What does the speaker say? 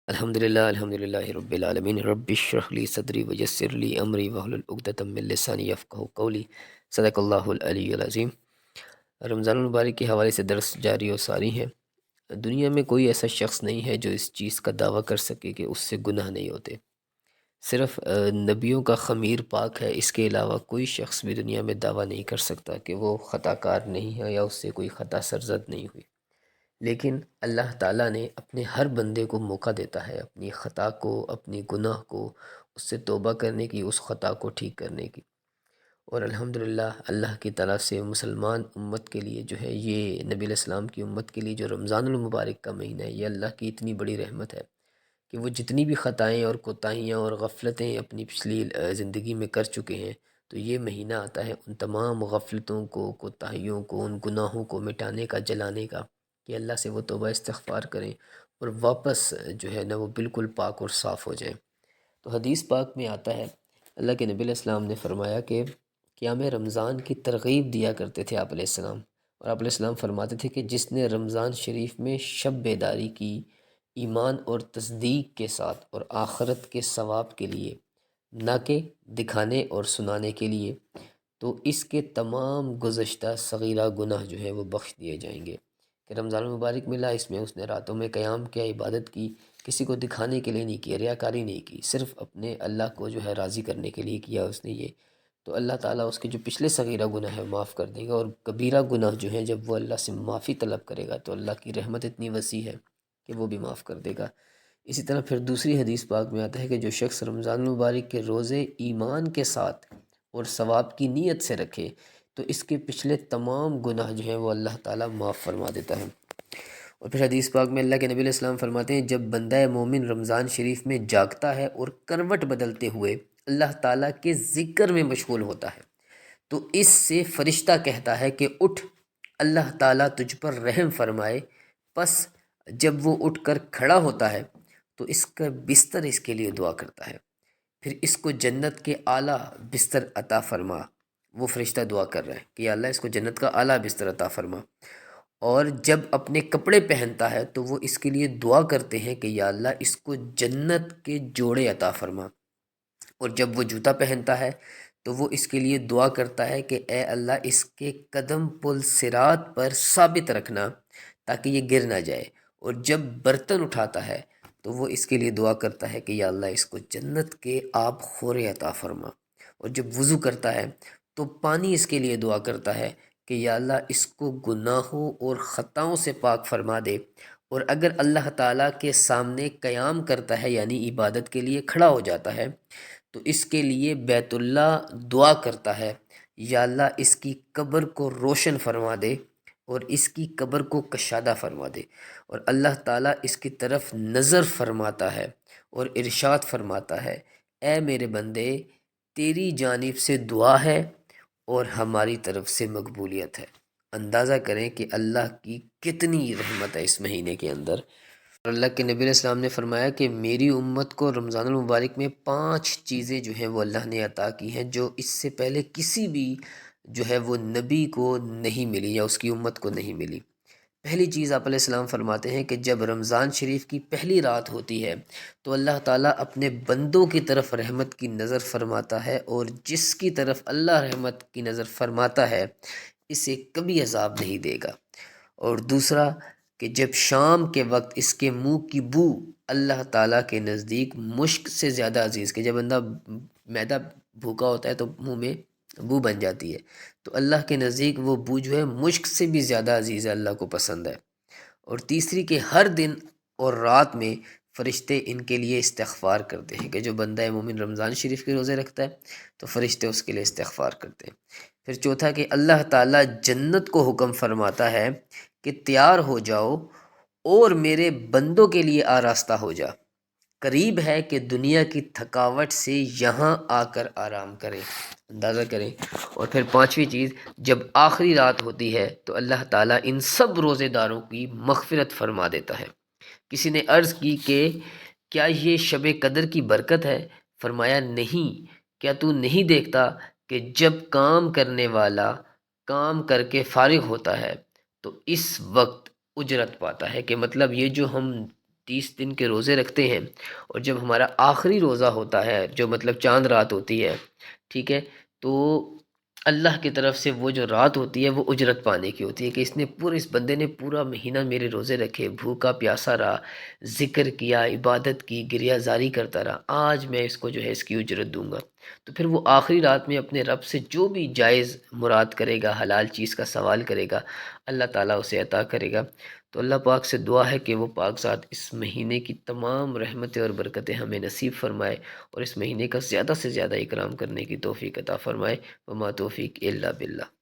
الحمد للہ رب العالمین رب اشرح لی صدری ویسر لی امری واحلل عقدۃ من لسانی یفقہوا قولی۔ صدق اللہ العلی العظیم۔ رمضان المبارک کے حوالے سے درس جاری و ساری ہے۔ دنیا میں کوئی ایسا شخص نہیں ہے جو اس چیز کا دعویٰ کر سکے کہ اس سے گناہ نہیں ہوتے۔ صرف نبیوں کا خمیر پاک ہے، اس کے علاوہ کوئی شخص بھی دنیا میں دعویٰ نہیں کر سکتا کہ وہ خطا کار نہیں ہے یا اس سے کوئی خطا سرزد نہیں ہوئی۔ لیکن اللہ تعالیٰ نے اپنے ہر بندے کو موقع دیتا ہے اپنی خطا کو، اپنی گناہ کو، اس سے توبہ کرنے کی، اس خطا کو ٹھیک کرنے کی۔ اور الحمدللہ اللہ کی طرف سے مسلمان امت کے لیے جو ہے، یہ نبی علیہ السلام کی امت کے لیے جو رمضان المبارک کا مہینہ ہے، یہ اللہ کی اتنی بڑی رحمت ہے کہ وہ جتنی بھی خطائیں اور کوتاہیاں اور غفلتیں اپنی پچھلی زندگی میں کر چکے ہیں، تو یہ مہینہ آتا ہے ان تمام غفلتوں کو، کوتاہیوں کو، ان گناہوں کو مٹانے کا، جلانے کا، کہ اللہ سے وہ توبہ استغفار کریں اور واپس جو ہے نا وہ بالکل پاک اور صاف ہو جائیں۔ تو حدیث پاک میں آتا ہے، اللہ کے نبی علیہ السلام نے فرمایا کہ قیام رمضان کی ترغیب دیا کرتے تھے آپ علیہ السلام، اور آپ علیہ السلام فرماتے تھے کہ جس نے رمضان شریف میں شب بیداری کی ایمان اور تصدیق کے ساتھ اور آخرت کے ثواب کے لیے، نہ کہ دکھانے اور سنانے کے لیے، تو اس کے تمام گزشتہ صغیرہ گناہ جو ہے وہ بخش دیے جائیں گے۔ کہ رمضان المبارک ملا، اس میں اس نے راتوں میں قیام کیا، عبادت کی، کسی کو دکھانے کے لیے نہیں کی، ریاکاری نہیں کی، صرف اپنے اللہ کو جو ہے راضی کرنے کے لیے کیا اس نے یہ، تو اللہ تعالیٰ اس کے جو پچھلے صغیرہ گناہ ہے معاف کر دے گا، اور کبیرہ گناہ جو ہیں جب وہ اللہ سے معافی طلب کرے گا تو اللہ کی رحمت اتنی وسیع ہے کہ وہ بھی معاف کر دے گا۔ اسی طرح پھر دوسری حدیث پاک میں آتا ہے کہ جو شخص رمضان المبارک کے روزے ایمان کے ساتھ اور ثواب کی نیت سے رکھے تو اس کے پچھلے تمام گناہ جو ہیں وہ اللہ تعالیٰ معاف فرما دیتا ہے۔ اور پھر حدیث پاک میں اللہ کے نبی علیہ السلام فرماتے ہیں، جب بندہ مومن رمضان شریف میں جاگتا ہے اور کروٹ بدلتے ہوئے اللہ تعالیٰ کے ذکر میں مشغول ہوتا ہے تو اس سے فرشتہ کہتا ہے کہ اٹھ، اللہ تعالیٰ تجھ پر رحم فرمائے۔ پس جب وہ اٹھ کر کھڑا ہوتا ہے تو اس کا بستر اس کے لیے دعا کرتا ہے، پھر اس کو جنت کے اعلیٰ بستر عطا فرما۔ وہ فرشتہ دعا کر رہا ہے کہ یا اللہ اس کو جنت کا اعلیٰ بستر عطا فرما۔ اور جب اپنے کپڑے پہنتا ہے تو وہ اس کے لیے دعا کرتے ہیں کہ یا اللہ اس کو جنت کے جوڑے عطا فرما۔ اور جب وہ جوتا پہنتا ہے تو وہ اس کے لیے دعا کرتا ہے کہ اے اللہ اس کے قدم پل صراط پر ثابت رکھنا تاکہ یہ گر نہ جائے۔ اور جب برتن اٹھاتا ہے تو وہ اس کے لیے دعا کرتا ہے کہ یا اللہ اس کو جنت کے آب خورے عطا فرما۔ اور جب وضو کرتا ہے تو پانی اس کے لیے دعا کرتا ہے کہ یا اللہ اس کو گناہوں اور خطاؤں سے پاک فرما دے۔ اور اگر اللہ تعالیٰ کے سامنے قیام کرتا ہے یعنی عبادت کے لیے کھڑا ہو جاتا ہے تو اس کے لیے بیت اللہ دعا کرتا ہے، یا اللہ اس کی قبر کو روشن فرما دے اور اس کی قبر کو کشادہ فرما دے۔ اور اللہ تعالیٰ اس کی طرف نظر فرماتا ہے اور ارشاد فرماتا ہے، اے میرے بندے تیری جانب سے دعا ہے اور ہماری طرف سے مقبولیت ہے۔ اندازہ کریں کہ اللہ کی کتنی رحمت ہے اس مہینے کے اندر۔ اور اللہ کے نبی علیہ السلام نے فرمایا کہ میری امت کو رمضان المبارک میں 5 چیزیں جو ہیں وہ اللہ نے عطا کی ہیں جو اس سے پہلے کسی بھی جو ہے وہ نبی کو نہیں ملی یا اس کی امت کو نہیں ملی۔ پہلی چیز آپ علیہ السلام فرماتے ہیں کہ جب رمضان شریف کی پہلی رات ہوتی ہے تو اللہ تعالیٰ اپنے بندوں کی طرف رحمت کی نظر فرماتا ہے، اور جس کی طرف اللہ رحمت کی نظر فرماتا ہے اسے کبھی عذاب نہیں دے گا۔ اور دوسرا کہ جب شام کے وقت اس کے منہ کی بو اللہ تعالیٰ کے نزدیک مشک سے زیادہ عزیز، کہ جب بندہ معدہ بھوکا ہوتا ہے تو منہ میں بو بن جاتی ہے، تو اللہ کے نزدیک وہ بو جو ہے مشک سے بھی زیادہ عزیز ہے، اللہ کو پسند ہے۔ اور تیسری کہ ہر دن اور رات میں فرشتے ان کے لیے استغفار کرتے ہیں، کہ جو بندہ مومن رمضان شریف کے روزے رکھتا ہے تو فرشتے اس کے لیے استغفار کرتے ہیں۔ پھر چوتھا کہ اللہ تعالیٰ جنت کو حکم فرماتا ہے کہ تیار ہو جاؤ اور میرے بندوں کے لیے آراستہ ہو جا، قریب ہے کہ دنیا کی تھکاوٹ سے یہاں آ کر آرام کریں۔ اندازہ کریں۔ اور پھر پانچویں چیز، جب آخری رات ہوتی ہے تو اللہ تعالیٰ ان سب روزے داروں کی مغفرت فرما دیتا ہے۔ کسی نے عرض کی کہ کیا یہ شب قدر کی برکت ہے؟ فرمایا نہیں، کیا تو نہیں دیکھتا کہ جب کام کرنے والا کام کر کے فارغ ہوتا ہے تو اس وقت اجرت پاتا ہے، کہ مطلب یہ جو ہم 30 دن کے روزے رکھتے ہیں، اور جب ہمارا آخری روزہ ہوتا ہے جو مطلب چاند رات ہوتی ہے، ٹھیک ہے، تو اللہ کی طرف سے وہ جو رات ہوتی ہے وہ اجرت پانے کی ہوتی ہے کہ اس بندے نے پورا مہینہ میرے روزے رکھے، بھوکا پیاسا رہا، ذکر کیا، عبادت کی، گریہ زاری کرتا رہا، آج میں اس کو جو ہے اس کی اجرت دوں گا۔ تو پھر وہ آخری رات میں اپنے رب سے جو بھی جائز مراد کرے گا، حلال چیز کا سوال کرے گا، اللہ تعالیٰ اسے عطا کرے گا۔ تو اللہ پاک سے دعا ہے کہ وہ پاک ذات اس مہینے کی تمام رحمتیں اور برکتیں ہمیں نصیب فرمائے، اور اس مہینے کا زیادہ سے زیادہ اکرام کرنے کی توفیق عطا فرمائے۔ وما توفیق الا باللہ۔